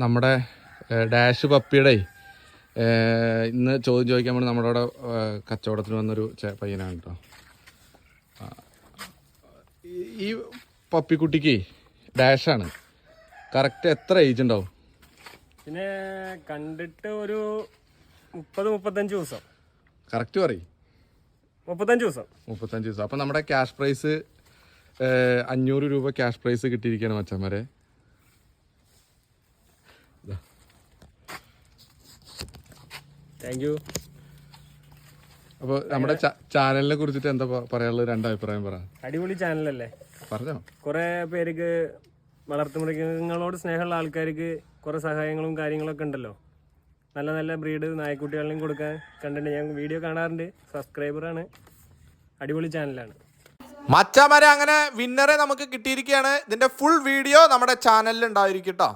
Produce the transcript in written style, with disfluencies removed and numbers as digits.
നമ്മുടെ ഡാഷ് പപ്പിയുടെ ഇന്ന് ചോദ്യം ചോദിക്കാൻ വേണ്ടി നമ്മുടെ അവിടെ കച്ചവടത്തിന് വന്നൊരു പയ്യനാണ് കേട്ടോ. ഈ പപ്പിക്കുട്ടിക്ക് ഡാഷാണ്. കറക്റ്റ് എത്ര ഏജ് ഉണ്ടാവും? പിന്നെ കണ്ടിട്ട് ഒരു 30-35 ദിവസം. കറക്റ്റ് പറയും. 35 ദിവസം. 35 ദിവസം. അപ്പം നമ്മുടെ ക്യാഷ് പ്രൈസ് 500 രൂപ ക്യാഷ് പ്രൈസ് കിട്ടിയിരിക്കുകയാണ് മച്ചന്മാരെ. Thank you. അപ്പോൾ നമ്മുടെ ചാനലിനെ കുറിച്ചിട്ട് എന്താ പറയാനുള്ളത്? 2 അഭിപ്രായം പറ. അടിപൊളി ചാനലല്ലേ, പറഞ്ഞോ. കുറെ പേർക്ക് വളർത്തുമൃഗങ്ങളോട് സ്നേഹമുള്ള ആൾക്കാർക്ക് കുറെ സഹായങ്ങളും കാര്യങ്ങളൊക്കെ ഉണ്ടല്ലോ. നല്ല നല്ല ബ്രീഡ് നായ്ക്കുട്ടികളെയും കൊടുക്കാൻ കണ്ടിട്ട് ഞാൻ വീഡിയോ കാണാറുണ്ട്. സബ്സ്ക്രൈബറാണ്. അടിപൊളി ചാനലാണ്. മച്ചാമാരെ അങ്ങനെ വിന്നറെ നമുക്ക് കിട്ടിയിരിക്കുകയാണ്. ഇതിന്റെ ഫുൾ വീഡിയോ നമ്മുടെ ചാനലിൽ ഉണ്ടായിരിക്കും കേട്ടോ.